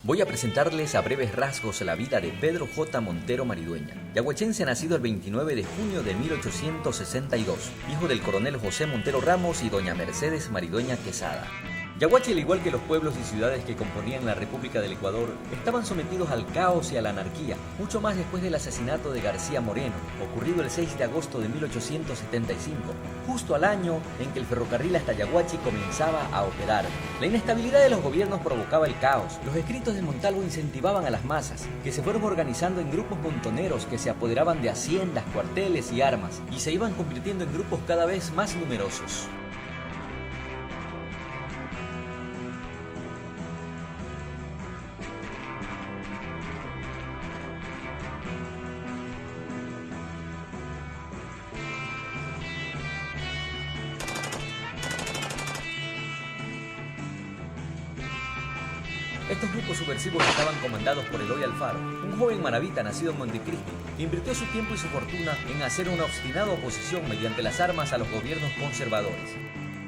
Voy a presentarles a breves rasgos la vida de Pedro J. Montero Maridueña, yaguachense nacido el 29 de junio de 1862, hijo del coronel José Montero Ramos y doña Mercedes Maridueña Quesada. Yaguachi, al igual que los pueblos y ciudades que componían la República del Ecuador, estaban sometidos al caos y a la anarquía, mucho más después del asesinato de García Moreno, ocurrido el 6 de agosto de 1875, justo al año en que el ferrocarril hasta Yaguachi comenzaba a operar. La inestabilidad de los gobiernos provocaba el caos. Los escritos de Montalvo incentivaban a las masas, que se fueron organizando en grupos montoneros que se apoderaban de haciendas, cuarteles y armas, y se iban convirtiendo en grupos cada vez más numerosos. Estos grupos subversivos estaban comandados por Eloy Alfaro, un joven maravita nacido en Montecristi, que invirtió su tiempo y su fortuna en hacer una obstinada oposición mediante las armas a los gobiernos conservadores.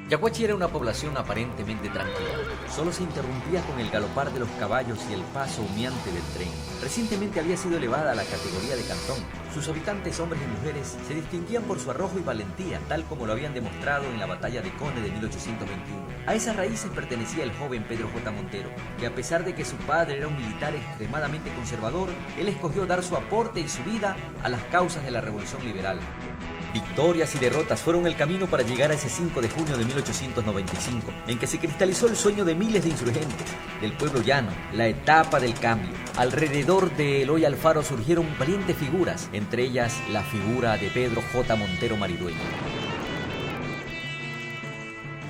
Yaguachi era una población aparentemente tranquila, solo se interrumpía con el galopar de los caballos y el paso humeante del tren. Recientemente había sido elevada a la categoría de cantón. Sus habitantes, hombres y mujeres, se distinguían por su arrojo y valentía, tal como lo habían demostrado en la batalla de Cone de 1821. A esas raíces pertenecía el joven Pedro J. Montero, que a pesar de que su padre era un militar extremadamente conservador, él escogió dar su aporte y su vida a las causas de la Revolución Liberal. Victorias y derrotas fueron el camino para llegar a ese 5 de junio de 1895, en que se cristalizó el sueño de miles de insurgentes, del pueblo llano, la etapa del cambio. Alrededor de Eloy Alfaro surgieron valientes figuras, entre ellas la figura de Pedro J. Montero Maridueña.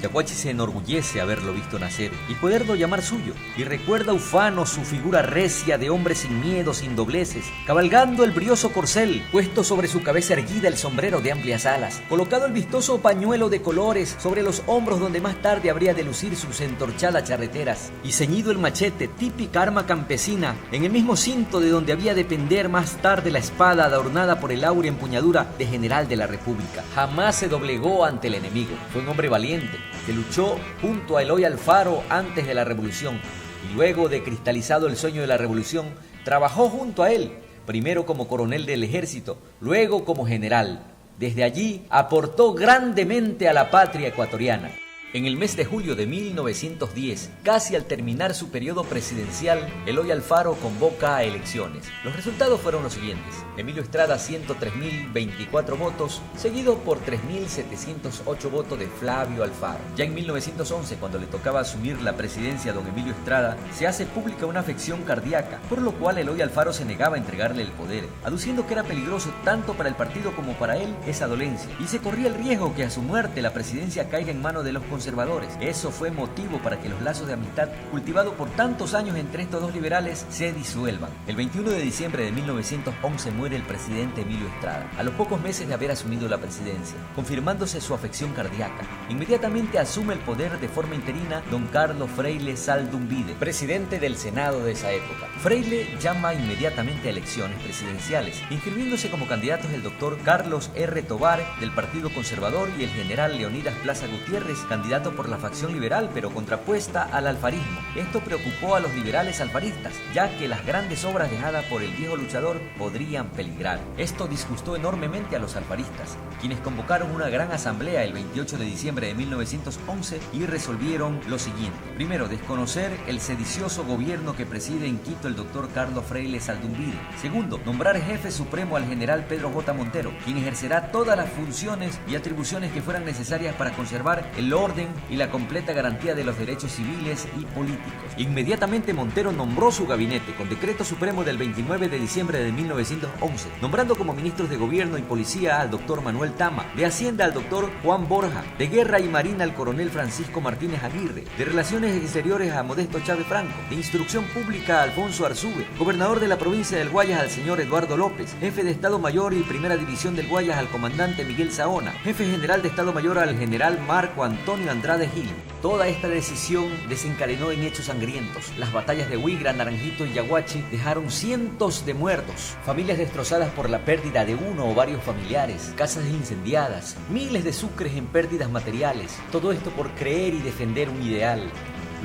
Yaguachi se enorgullece haberlo visto nacer y poderlo llamar suyo, y recuerda ufano su figura recia de hombre sin miedo, sin dobleces, cabalgando el brioso corcel, puesto sobre su cabeza erguida el sombrero de amplias alas, colocado el vistoso pañuelo de colores sobre los hombros donde más tarde habría de lucir sus entorchadas charreteras, y ceñido el machete, típica arma campesina, en el mismo cinto de donde había de pender más tarde la espada adornada por el áurea empuñadura de general de la República. Jamás se doblegó ante el enemigo, fue un hombre valiente, que luchó junto a Eloy Alfaro antes de la revolución y luego de cristalizado el sueño de la revolución, trabajó junto a él, primero como coronel del ejército, luego como general. Desde allí aportó grandemente a la patria ecuatoriana. En el mes de julio de 1910, casi al terminar su periodo presidencial, Eloy Alfaro convoca a elecciones. Los resultados fueron los siguientes: Emilio Estrada 103.024 votos, seguido por 3.708 votos de Flavio Alfaro. Ya en 1911, cuando le tocaba asumir la presidencia a don Emilio Estrada, se hace pública una afección cardíaca, por lo cual Eloy Alfaro se negaba a entregarle el poder, aduciendo que era peligroso tanto para el partido como para él esa dolencia, y se corría el riesgo que a su muerte la presidencia caiga en manos de los conservadores. Eso fue motivo para que los lazos de amistad cultivados por tantos años entre estos dos liberales se disuelvan. El 21 de diciembre de 1911 muere el presidente Emilio Estrada, a los pocos meses de haber asumido la presidencia, confirmándose su afección cardíaca. Inmediatamente asume el poder de forma interina don Carlos Freile Saldumbide, presidente del Senado de esa época. Freile llama inmediatamente a elecciones presidenciales, inscribiéndose como candidatos el doctor Carlos R. Tobar del Partido Conservador y el general Leonidas Plaza Gutiérrez, candidato por la facción liberal pero contrapuesta al alfarismo. Esto preocupó a los liberales alfaristas, ya que las grandes obras dejadas por el viejo luchador podrían peligrar. Esto disgustó enormemente a los alfaristas, quienes convocaron una gran asamblea el 28 de diciembre de 1911 y resolvieron lo siguiente. Primero, desconocer el sedicioso gobierno que preside en Quito el doctor Carlos Freile Saldumbide. Segundo, nombrar jefe supremo al general Pedro J. Montero, quien ejercerá todas las funciones y atribuciones que fueran necesarias para conservar el orden y la completa garantía de los derechos civiles y políticos. Inmediatamente Montero nombró su gabinete con decreto supremo del 29 de diciembre de 1911, nombrando como ministros de gobierno y policía al doctor Manuel Tama, de Hacienda al doctor Juan Borja, de Guerra y Marina al coronel Francisco Martínez Aguirre, de Relaciones Exteriores a Modesto Chávez Franco, de Instrucción Pública a Alfonso Arzube, gobernador de la provincia del Guayas al señor Eduardo López, jefe de Estado Mayor y Primera División del Guayas al comandante Miguel Saona, jefe general de Estado Mayor al general Marco Antonio Andrade Gil. Toda esta decisión desencadenó en hechos sangrientos. Las batallas de Huigra, Naranjito y Yaguachi dejaron cientos de muertos, familias destrozadas por la pérdida de uno o varios familiares, casas incendiadas, miles de sucres en pérdidas materiales. Todo esto por creer y defender un ideal.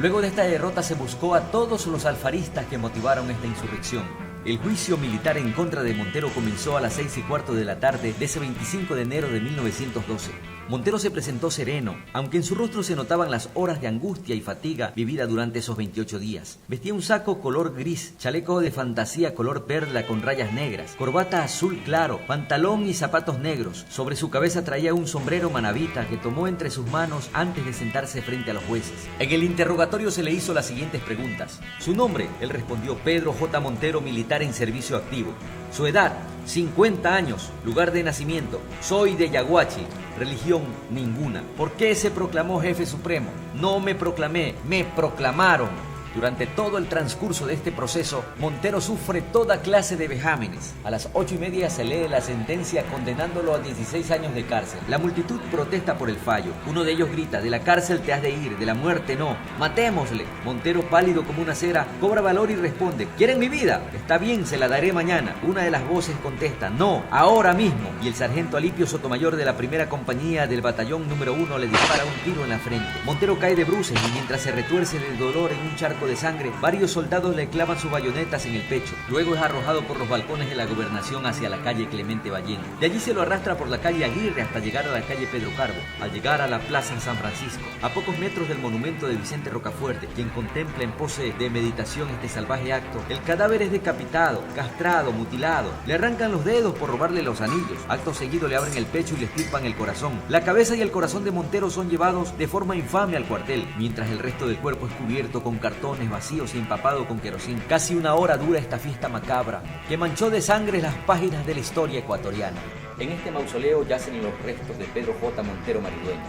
Luego de esta derrota se buscó a todos los alfaristas que motivaron esta insurrección. El juicio militar en contra de Montero comenzó a las 6:15 de la tarde de ese 25 de enero de 1912. Montero se presentó sereno, aunque en su rostro se notaban las horas de angustia y fatiga vivida durante esos 28 días. Vestía un saco color gris, chaleco de fantasía color perla con rayas negras, corbata azul claro, pantalón y zapatos negros. Sobre su cabeza traía un sombrero manabita que tomó entre sus manos antes de sentarse frente a los jueces. En el interrogatorio se le hizo las siguientes preguntas. Su nombre, él respondió: Pedro J. Montero, militar en servicio activo. Su edad, 50 años. Lugar de nacimiento, soy de Yaguachi. Religión, ninguna. ¿Por qué se proclamó jefe supremo? No me proclamé, me proclamaron. Durante todo el transcurso de este proceso, Montero sufre toda clase de vejámenes. A las 8:30 se lee la sentencia condenándolo a 16 años de cárcel. La multitud protesta por el fallo. Uno de ellos grita: de la cárcel te has de ir, de la muerte no. ¡Matémosle! Montero, pálido como una cera, cobra valor y responde: ¿quieren mi vida? Está bien, se la daré mañana. Una de las voces contesta: no, ahora mismo. Y el sargento Alipio Sotomayor de la primera compañía del batallón número 1 le dispara un tiro en la frente. Montero cae de bruces y mientras se retuerce de dolor en un charco de sangre, varios soldados le clavan sus bayonetas en el pecho. Luego es arrojado por los balcones de la gobernación hacia la calle Clemente Ballén. De allí se lo arrastra por la calle Aguirre hasta llegar a la calle Pedro Carbo. Al llegar a la plaza San Francisco, a pocos metros del monumento de Vicente Rocafuerte, quien contempla en pose de meditación este salvaje acto, el cadáver es decapitado, castrado, mutilado. Le arrancan los dedos por robarle los anillos. Acto seguido le abren el pecho y le extirpan el corazón. La cabeza y el corazón de Montero son llevados de forma infame al cuartel, mientras el resto del cuerpo es cubierto con cartones vacíos y empapado con querosín. Casi una hora dura esta fiesta macabra que manchó de sangre las páginas de la historia ecuatoriana. En este mausoleo yacen los restos de Pedro J. Montero Maridueña,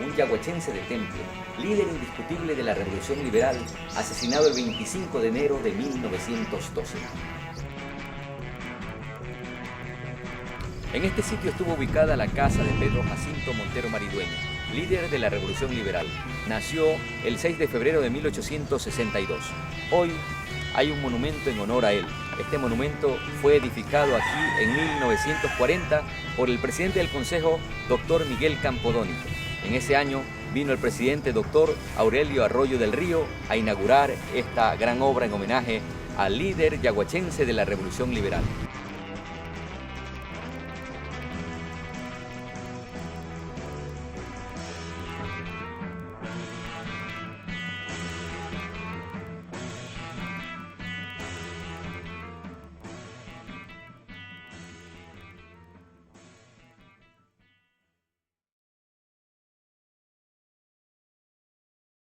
un yaguachense de temple, líder indiscutible de la Revolución Liberal, asesinado el 25 de enero de 1912. En este sitio estuvo ubicada la casa de Pedro Jacinto Montero Maridueña, líder de la Revolución Liberal. Nació el 6 de febrero de 1862. Hoy hay un monumento en honor a él. Este monumento fue edificado aquí en 1940 por el presidente del Consejo, doctor Miguel Campodónico. En ese año vino el presidente doctor Aurelio Arroyo del Río a inaugurar esta gran obra en homenaje al líder yaguachense de la Revolución Liberal.